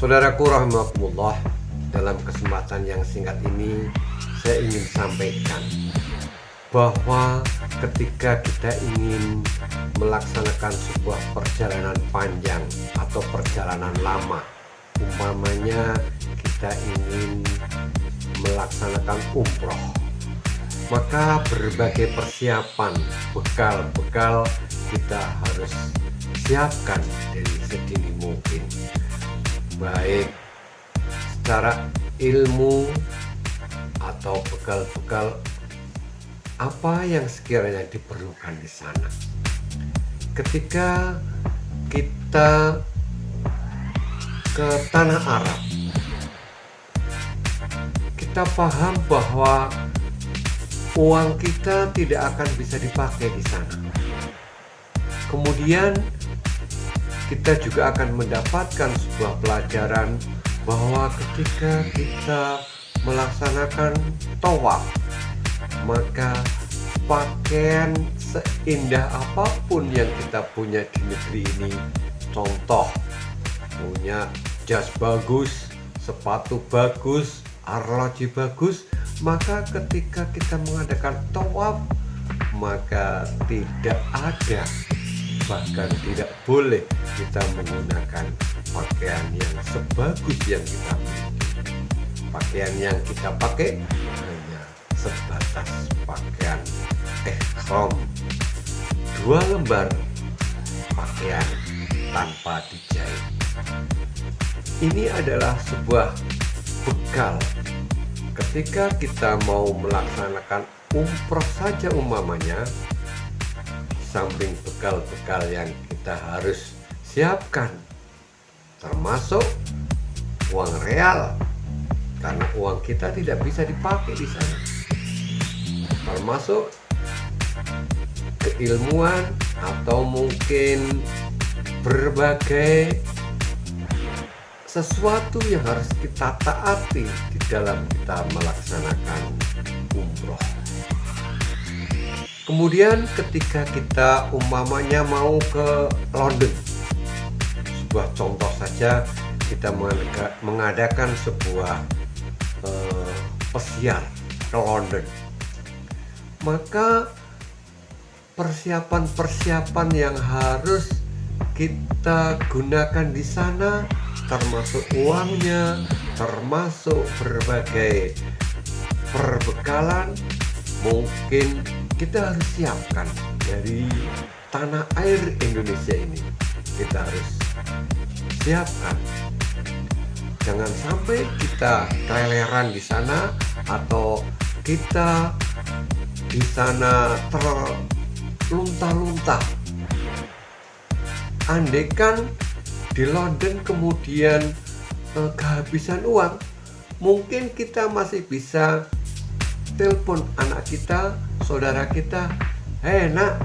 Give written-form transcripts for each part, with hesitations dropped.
Saudaraku rahimakumullah, dalam kesempatan yang singkat ini saya ingin sampaikan bahwa ketika kita ingin melaksanakan sebuah perjalanan panjang atau perjalanan lama, umpamanya kita ingin melaksanakan umroh, maka berbagai persiapan, bekal-bekal kita harus siapkan dari sedini mungkin, baik secara ilmu atau bekal-bekal apa yang sekiranya diperlukan di sana. Ketika kita ke tanah Arab, kita paham bahwa uang kita tidak akan bisa dipakai di sana. Kemudian kita juga akan mendapatkan sebuah pelajaran bahwa ketika kita melaksanakan tawaf, maka pakaian seindah apapun yang kita punya di negeri ini, contoh punya jas bagus, sepatu bagus, arloji bagus, maka ketika kita mengadakan tawaf, maka tidak ada, bahkan tidak boleh kita menggunakan pakaian yang sebagus yang kita miliki. Pakaian yang kita pakai hanya sebatas pakaian ihram, 2 lembar pakaian tanpa dijahit. Ini adalah sebuah bekal ketika kita mau melaksanakan umroh saja umpamanya. Samping bekal-bekal yang kita harus siapkan, termasuk uang real, karena uang kita tidak bisa dipakai di sana, termasuk keilmuan atau mungkin berbagai sesuatu yang harus kita taati di dalam kita melaksanakan umroh. Kemudian ketika kita umpamanya mau ke London, sebuah contoh saja, kita mengadakan sebuah pesiar ke London, maka persiapan-persiapan yang harus kita gunakan di sana, termasuk uangnya, termasuk berbagai perbekalan, mungkin kita harus siapkan dari tanah air Indonesia ini. Kita harus siapkan. Jangan sampai kita keleleran di sana atau kita di sana terlunta-lunta. Andaikan di London kemudian kehabisan uang, mungkin kita masih bisa telepon anak kita, saudara kita, "Hei nak,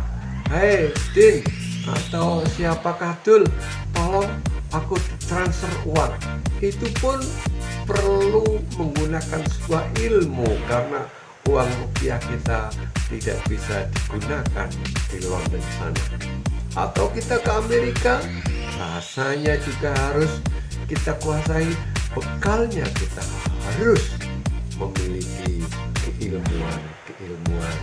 hei Din, atau siapakah Dul, tolong aku transfer uang." Itu pun perlu menggunakan sebuah ilmu, karena uang rupiah kita tidak bisa digunakan di London sana. Atau kita ke Amerika, rasanya juga harus kita kuasai bekalnya, kita harus memiliki keilmuan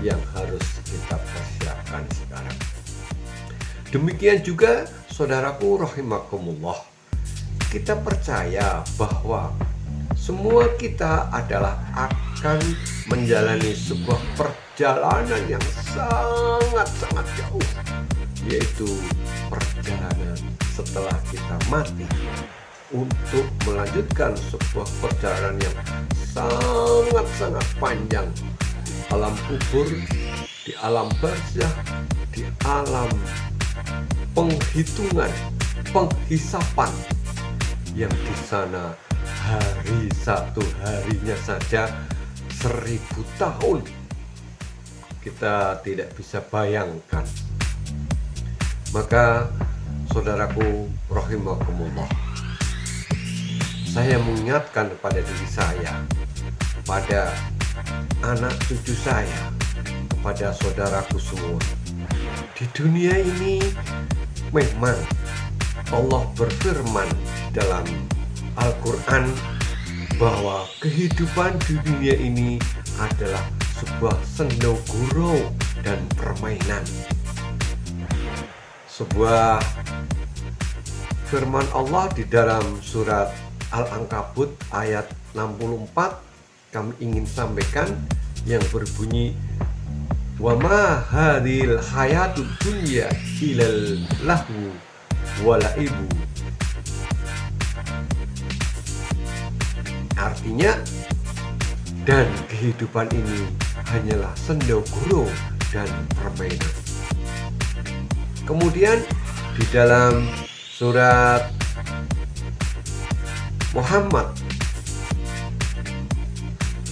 yang harus kita persiapkan sekarang. Demikian juga saudaraku rahimakumullah, kita percaya bahwa semua kita adalah akan menjalani sebuah perjalanan yang sangat-sangat jauh, yaitu perjalanan setelah kita mati, untuk melanjutkan sebuah perjalanan yang sangat-sangat panjang di alam kubur, di alam barzakh, di alam penghitungan, penghisapan, yang di sana satu harinya saja 1000 tahun. Kita tidak bisa bayangkan. Maka saudaraku rahimakumullah, saya mengingatkan kepada diri saya, pada anak cucu saya, kepada saudaraku semua, di dunia ini memang Allah berfirman dalam Al-Quran bahwa kehidupan di dunia ini adalah sebuah sendoguro dan permainan. Sebuah firman Allah di dalam surat Al-Ankabut ayat 64 kami ingin sampaikan yang berbunyi, wa ma hadhil hayatud dunya ilal lahu walaibu. Artinya, dan kehidupan ini hanyalah sendoguro dan permainan. Kemudian di dalam surat Muhammad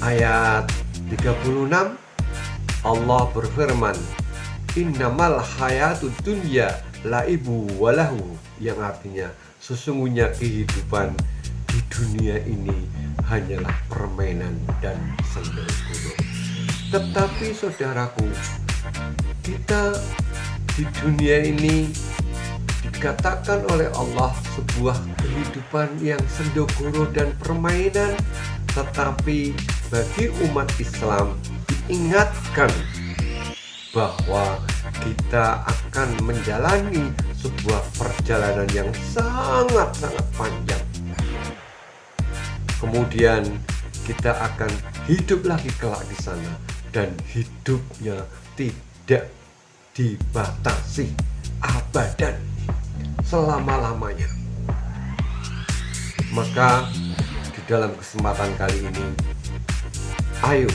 ayat 36 Allah berfirman, innamal hayatud dunya laibu walahu, yang artinya sesungguhnya kehidupan di dunia ini hanyalah permainan dan sendoguro. Tetapi saudaraku, kita di dunia ini dikatakan oleh Allah sebuah kehidupan yang sendoguro dan permainan, tetapi bagi umat Islam diingatkan bahwa kita akan menjalani sebuah perjalanan yang sangat-sangat panjang. Kemudian kita akan hidup lagi kelak di sana, dan hidupnya tidak dibatasi abadan, selama-lamanya. Maka di dalam kesempatan kali ini, ayo,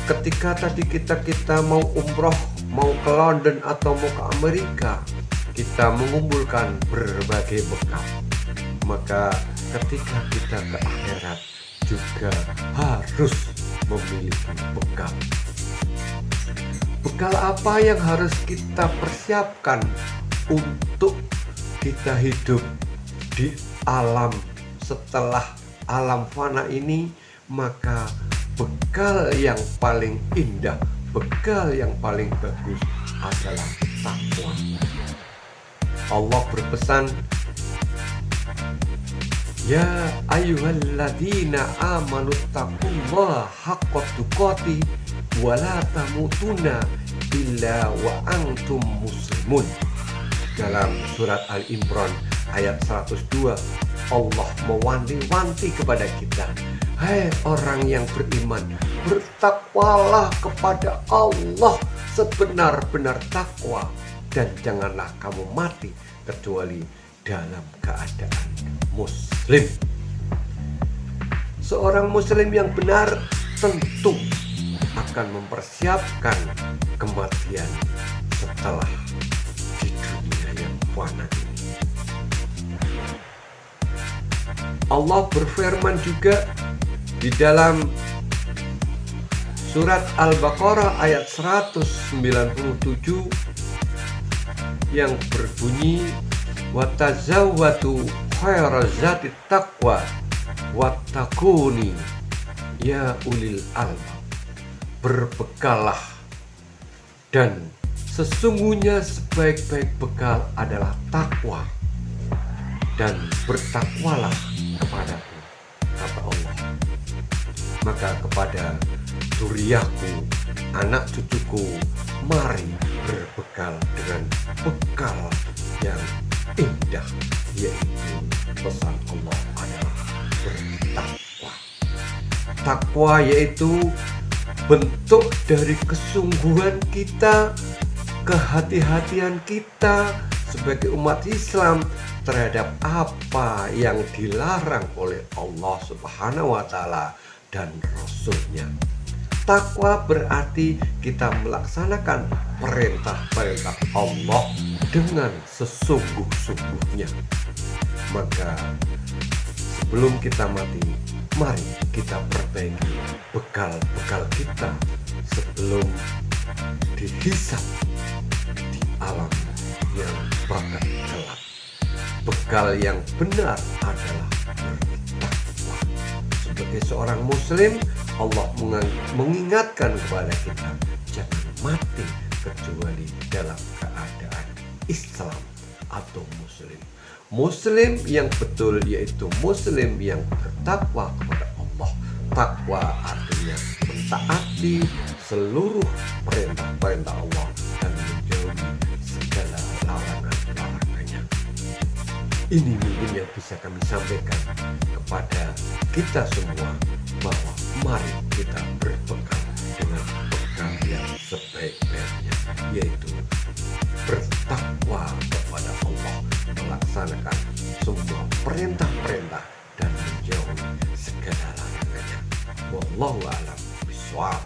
ketika tadi kita mau umroh, mau ke London atau mau ke Amerika, kita mengumpulkan berbagai bekal. Maka ketika kita ke akhirat juga harus memiliki bekal. Bekal apa yang harus kita persiapkan untuk kita hidup di alam setelah alam fana ini? Maka bekal yang paling indah, bekal yang paling bagus adalah takwa. Allah berpesan, ya ayyuhalladzina amanu taqullaha haqqa tuqatih wa la tamutunna illa wa antum muslimun. Dalam surat Al-Imran ayat 102, Allah mewanti-wanti kepada kita, hai orang yang beriman, bertakwalah kepada Allah sebenar-benar takwa, dan janganlah kamu mati kecuali dalam keadaan muslim. Seorang muslim yang benar tentu akan mempersiapkan kematian setelah di dunia yang fana ini. Allah berfirman juga di dalam surat Al-Baqarah ayat 197 yang berbunyi, watazawwatu khairazati taqwa wattaquni ya ulil albab. Berbekalah, dan sesungguhnya sebaik-baik bekal adalah takwa, dan bertakwalah kepadaku, kata Allah. Maka kepada zuriyahku, anak cucuku, mari berbekal dengan bekal yang indah, yaitu pesan Allah adalah bertakwa. Takwa yaitu bentuk dari kesungguhan kita, kehati-hatian kita sebagai umat Islam terhadap apa yang dilarang oleh Allah Subhanahu wa Ta'ala dan Rasul-Nya. Takwa berarti kita melaksanakan perintah-perintah Allah dengan sesungguh-sungguhnya. Maka sebelum kita mati, mari kita perbaiki bekal-bekal kita sebelum dihisap di alam yang bakal gelap. Bekal yang benar adalah bertakwa. Sebagai seorang muslim, Allah mengingatkan kepada kita, jangan mati kecuali dalam keadaan Islam, atau muslim. Muslim yang betul yaitu muslim yang bertakwa kepada Allah. Takwa artinya mentaati seluruh perintah-perintah Allah dan menjauhi segala larangan-larangannya. Ini mungkin yang bisa kami sampaikan kepada kita semua, bahwa mari kita berbekal dengan bekal yang sebaik-baiknya, yaitu bertakwa kepada Allah, melaksanakan semua perintah-perintah dan menjauhi segala larangannya. Wallahu a'lam bishawab.